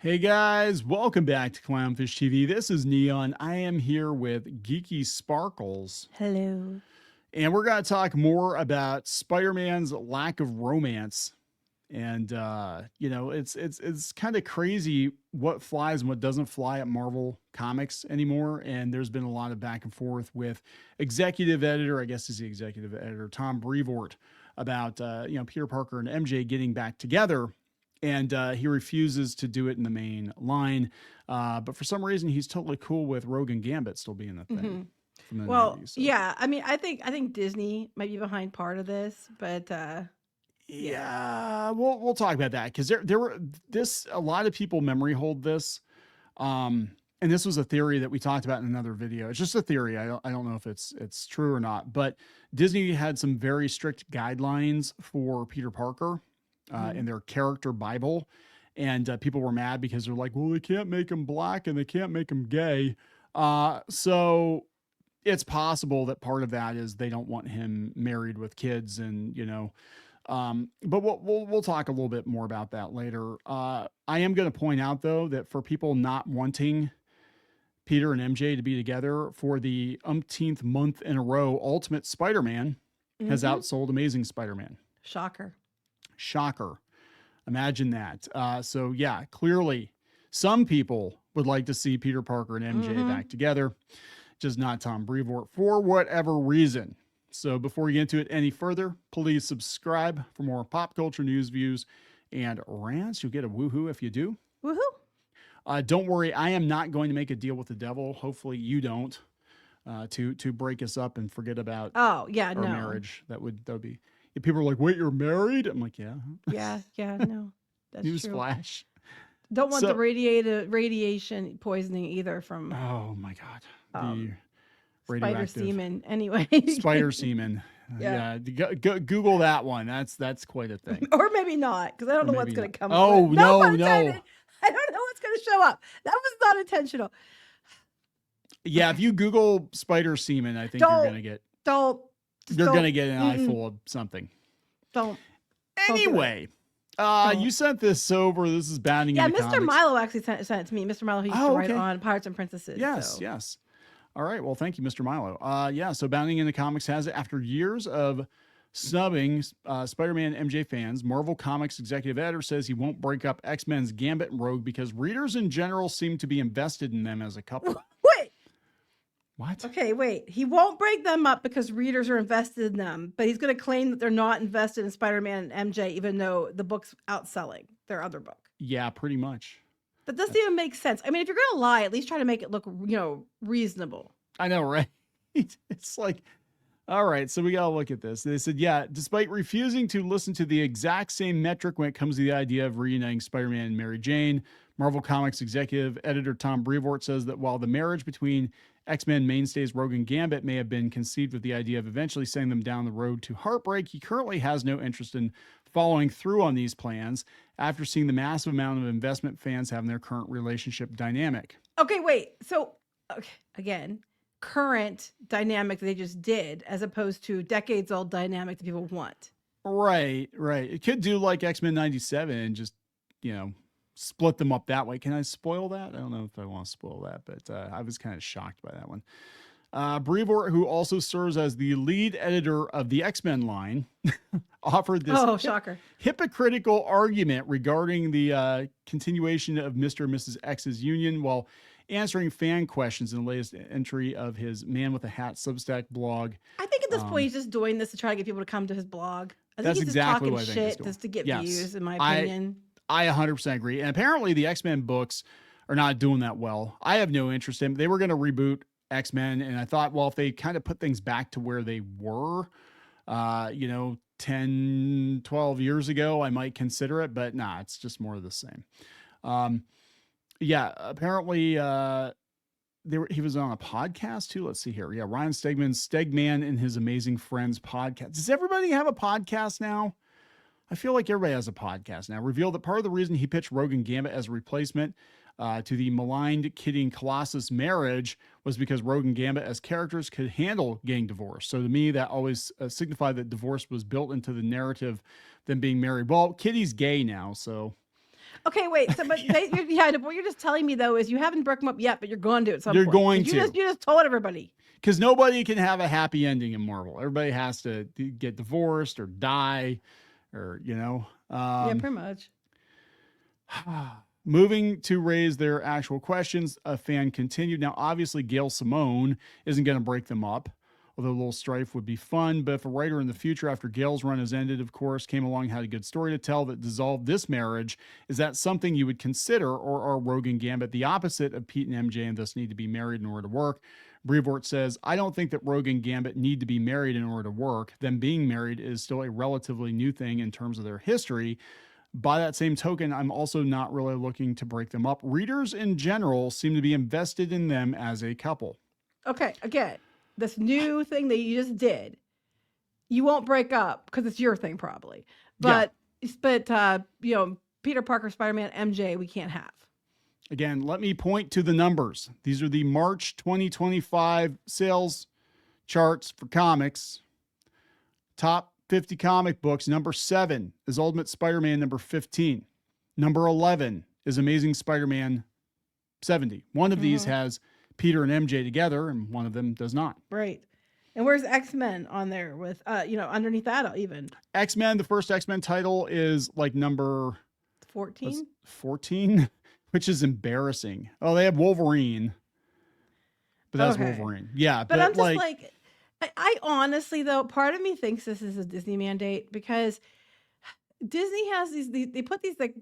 Hey guys, welcome back to Clownfish TV. This is Neon. I am here with Geeky Sparkles, Hello. and we're going to talk more about Spider-Man's lack of romance. And it's kind of crazy what flies and what doesn't fly at Marvel Comics anymore. And there's been a lot of back and forth with executive editor, I guess is the executive editor, Tom Brevoort, about Peter Parker and MJ getting back together, and he refuses to do it in the main line. But for some reason, he's totally cool with Rogue and Gambit still being a thing from the Well, 90s. So. yeah. I mean, I think Disney might be behind part of this, but Yeah, we'll talk about that because there were this a lot of people memory hold this, and this was a theory that we talked about in another video. It's just a theory. I don't know if it's true or not, but Disney had some very strict guidelines for Peter Parker in their character Bible. And people were mad because they're like, well, they can't make him black and they can't make him gay. So it's possible that part of that is they don't want him married with kids, and but we'll talk a little bit more about that later. I am going to point out though that for people not wanting Peter and MJ to be together for the umpteenth month in a row, Ultimate Spider-Man has outsold Amazing Spider-Man. Shocker. Imagine that. So yeah, clearly some people would like to see Peter Parker and MJ back together, just not Tom Brevoort for whatever reason. So before we get into it any further, please subscribe for more pop culture news, views, and rants. You'll get a woohoo if you do. woohoo. Don't worry, I am not going to make a deal with the devil. Hopefully you don't. To break us up and forget about Oh, yeah, our no. marriage. That would be. If people are like, wait, you're married? I'm like, yeah. Yeah, no. That's true. Newsflash. Don't want So- the radiation poisoning either from Oh my God. Um, The spider radioactive semen. Anyway. spider semen. Yeah. Google that one. That's quite a thing. Or maybe not, because I don't know what's maybe going to come not. up. Oh, pun no. intended. I don't know what's going to show up. That was not intentional. Yeah, if you Google spider semen, I think you're gonna get an eyeful of something. Don't. Anyway, Don't. you sent this over. This is bounding Yeah, into Mr. comics. Milo actually sent it to me. Mr. Milo, who used to write on Pirates and Princesses. Yes, so. yes. All right. Well, thank you, Mr. Milo. Yeah. So Bounding into Comics has it after years of snubbing Spider-Man MJ fans. Marvel Comics executive editor says he won't break up X-Men's Gambit and Rogue because readers in general seem to be invested in them as a couple. Wait. What? Okay, wait. He won't break them up because readers are invested in them, but he's going to claim that they're not invested in Spider-Man and MJ, even though the book's outselling their other book. Yeah, pretty much. That doesn't even make sense. I mean, if you're going to lie, at least try to make it look, reasonable. I know, right? It's like, all right, so we got to look at this. They said, yeah, despite refusing to listen to the exact same metric when it comes to the idea of reuniting Spider-Man and Mary Jane, Marvel Comics executive editor Tom Brevoort says that while the marriage between X-Men mainstays Rogue and Gambit may have been conceived with the idea of eventually sending them down the road to heartbreak, he currently has no interest in following through on these plans after seeing the massive amount of investment fans have in their current relationship dynamic. Okay, wait. So, again, current dynamic that they just did as opposed to decades old dynamic that people want. Right. It could do like X-Men 97 and just, split them up that way. Can I spoil that? I don't know if I want to spoil that, but I was kind of shocked by that one. Brevoort, who also serves as the lead editor of the X-Men line, offered this shocker. hypocritical argument regarding the continuation of Mr. and Mrs. X's union while answering fan questions in the latest entry of his Man with a Hat Substack blog. I think at this point he's just doing this to try to get people to come to his blog. I think That's he's exactly just what I talking think he's shit doing. just to get Yes. views, in my opinion. I 100% agree. And apparently the X-Men books are not doing that well. I have no interest in them. They were going to reboot X-Men, and I thought, well, if they kind of put things back to where they were, 10, 12 years ago, I might consider it, but nah, it's just more of the same. Apparently he was on a podcast too. Let's see here. Yeah, Ryan Stegman and his Amazing Friends podcast. Does everybody have a podcast now? I feel like everybody has a podcast now. Revealed that part of the reason he pitched Rogue and Gambit as a replacement to the maligned Kidding Colossus marriage was because Rogue and Gambit as characters could handle getting divorced. So to me, that always signified that divorce was built into the narrative than being married. Well, Kitty's gay now, so Okay, wait. So, but yeah, what you're just telling me though is you haven't broken them up yet, but you're going to at some You're point. going You to. just told everybody. Because nobody can have a happy ending in Marvel. Everybody has to get divorced or die, or Yeah, pretty much. Moving to raise their actual questions, a fan continued. Now, obviously, Gail Simone isn't going to break them up, although a little strife would be fun. But if a writer in the future, after Gail's run has ended, of course, came along, had a good story to tell that dissolved this marriage, is that something you would consider, or are Rogue and Gambit the opposite of Pete and MJ and thus need to be married in order to work? Brevoort says, I don't think that Rogue and Gambit need to be married in order to work. Them being married is still a relatively new thing in terms of their history. By that same token, I'm also not really looking to break them up. Readers in general seem to be invested in them as a couple. Okay, again, this new thing that you just did, you won't break up because it's your thing probably. But Peter Parker, Spider-Man, MJ, we can't have. Again, let me point to the numbers. These are the March 2025 sales charts for comics. Top 50 comic books. Number 7 is Ultimate Spider-Man number 15. Number 11 is Amazing Spider-Man 70. One of these has Peter and MJ together, and one of them does not. Right. And where's X-Men on there with, underneath that even? X-Men, the first X-Men title is like number 14? 14, which is embarrassing. Oh, they have Wolverine. But that's Wolverine. Yeah. But I'm just like I honestly, though, part of me thinks this is a Disney mandate because Disney has they put these like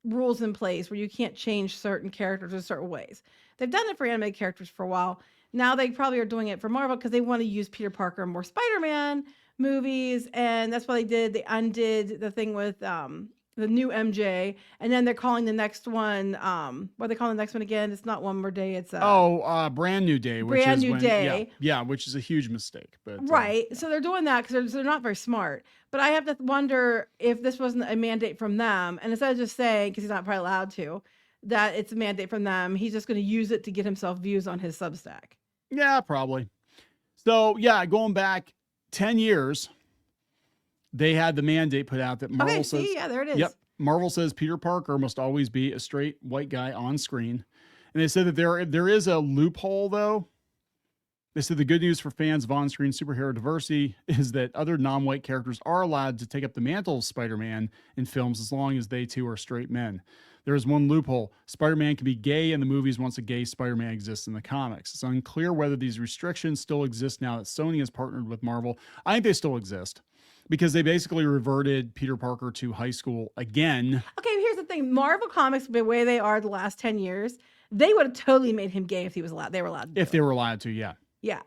rules in place where you can't change certain characters in certain ways. They've done it for animated characters for a while. Now they probably are doing it for Marvel because they want to use Peter Parker in more Spider-Man movies. And that's why they did. They undid the thing with the new MJ, and then they're calling the next one. What are they calling the next one again? It's not One More Day. It's Brand New Day. Brand New Day. Yeah, which is a huge mistake. But right, so they're doing that because they're not very smart. But I have to wonder if this wasn't a mandate from them, and instead of just saying, because he's not probably allowed to, that it's a mandate from them, he's just going to use it to get himself views on his Substack. Yeah, probably. So yeah, going back 10 years. They had the mandate put out that Marvel says, there it is. Yep. Marvel says Peter Parker must always be a straight white guy on screen. And they said that there is a loophole though. They said the good news for fans of on-screen superhero diversity is that other non-white characters are allowed to take up the mantle of Spider-Man in films as long as they too are straight men. There is one loophole. Spider-Man can be gay in the movies once a gay Spider-Man exists in the comics. It's unclear whether these restrictions still exist now that Sony has partnered with Marvel. I think they still exist. Because they basically reverted Peter Parker to high school again. Okay, here's the thing. Marvel Comics, the way they are the last 10 years, they would have totally made him gay if he was allowed. They were allowed to. If they were allowed to, yeah. Yeah.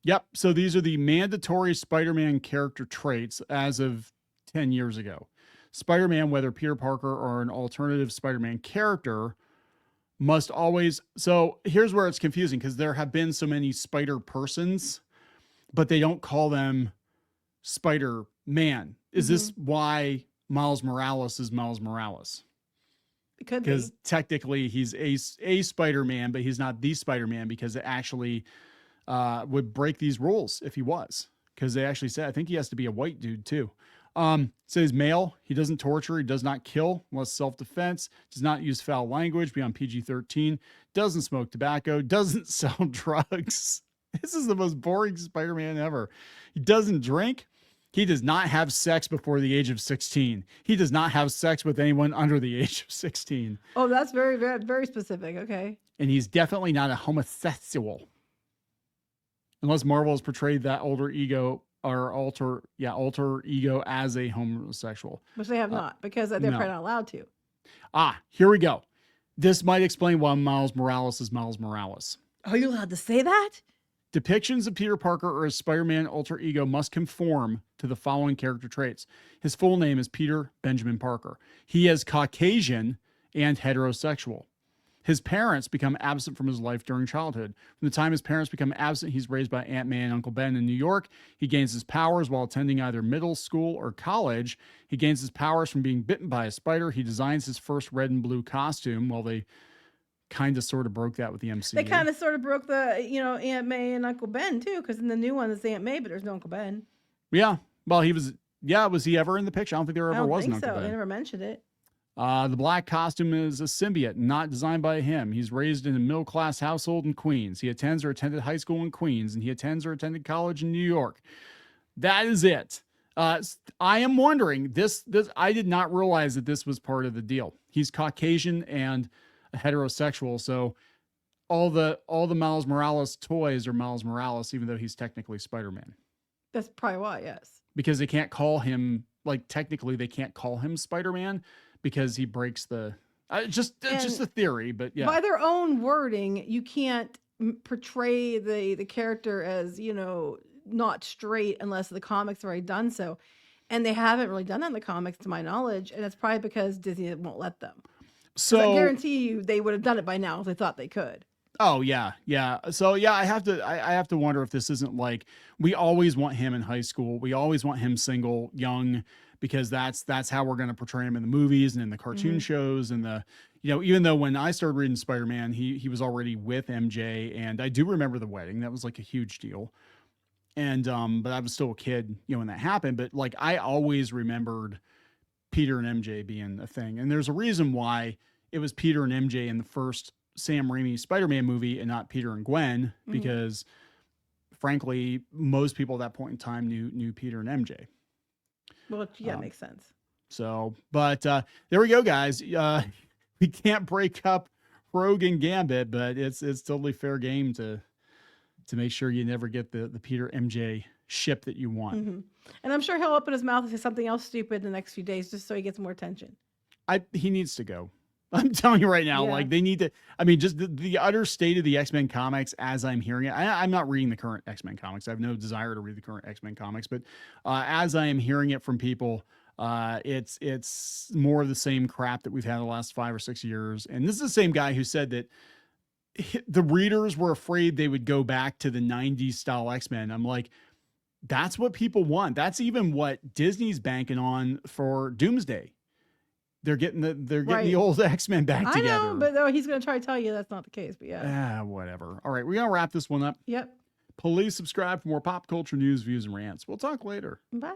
Yep. So these are the mandatory Spider-Man character traits as of 10 years ago. Spider-Man, whether Peter Parker or an alternative Spider-Man character, must always... So here's where it's confusing, because there have been so many Spider-Persons, but they don't call them Spider-Man. Is this why Miles Morales is Miles Morales? It could be. Because technically he's a Spider-Man, but he's not the Spider-Man, because it actually would break these rules if he was. Because they actually said, I think he has to be a white dude too. Says male, he doesn't torture, he does not kill unless self-defense, does not use foul language beyond PG-13, doesn't smoke tobacco, doesn't sell drugs. This is the most boring Spider-Man ever. He doesn't drink. He does not have sex before the age of 16. He does not have sex with anyone under the age of 16. Oh, that's very, very, very specific. Okay. And he's definitely not a homosexual. Unless Marvel has portrayed that alter ego as a homosexual. Which they have not, because they're probably not allowed to. Here we go. This might explain why Miles Morales is Miles Morales. Are you allowed to say that? Depictions of Peter Parker or his Spider-Man alter ego must conform to the following character traits. His full name is Peter Benjamin Parker. He is Caucasian and heterosexual. His parents become absent from his life during childhood. From the time his parents become absent, he's raised by Aunt May and Uncle Ben in New York. He gains his powers while attending either middle school or college. He gains his powers from being bitten by a spider. He designs his first red and blue costume. Well, they kind of sort of broke that with the MCU. They kind of sort of broke the, Aunt May and Uncle Ben too, because in the new one it's Aunt May, but there's no Uncle Ben. Yeah. Well, was he ever in the picture? I don't think there ever was an Uncle Ben. They never mentioned it. The black costume is a symbiote, not designed by him. He's raised in a middle-class household in Queens. He attends or attended high school in Queens, and he attends or attended college in New York. That is it. I am wondering, this I did not realize that this was part of the deal. He's Caucasian and a heterosexual, so all the Miles Morales toys are Miles Morales, even though he's technically Spider-Man. That's probably why, yes. Because they can't call him, like, technically they can't call him Spider-Man because he breaks the just a theory, but yeah. By their own wording, you can't portray the character as, you know, not straight unless the comics have already done so. And they haven't really done that in the comics to my knowledge, and it's probably because Disney won't let them. So I guarantee you they would have done it by now if they thought they could. Oh yeah. So yeah, I have to wonder if this isn't like, we always want him in high school. We always want him single, young, because that's how we're going to portray him in the movies and in the cartoon shows and the, you know, even though when I started reading Spider-Man, he was already with MJ, and I do remember the wedding. That was like a huge deal. And but I was still a kid, you know, when that happened, but like I always remembered Peter and MJ being a thing. And there's a reason why it was Peter and MJ in the first Sam Raimi Spider-Man movie and not Peter and Gwen, because frankly, most people at that point in time knew Peter and MJ. Well, yeah, makes sense. So, but there we go, guys. We can't break up Rogue and Gambit, but it's totally fair game to make sure you never get the Peter MJ ship that you want. And I'm sure he'll open his mouth and say something else stupid in the next few days just so he gets more attention. He needs to go. I'm telling you right now, like they need to, I mean, just the utter state of the X-Men comics as I'm hearing it. I'm not reading the current X-Men comics. I have no desire to read the current X-Men comics, but as I am hearing it from people, it's more of the same crap that we've had the last 5 or 6 years. And this is the same guy who said that the readers were afraid they would go back to the 90s style X-Men. I'm like, that's what people want. That's even what Disney's banking on for Doomsday. They're getting the old X-Men back together. I know, but though he's going to try to tell you that's not the case, but yeah. Whatever. All right, we're going to wrap this one up. Yep. Please subscribe for more pop culture news, views, and rants. We'll talk later. Bye.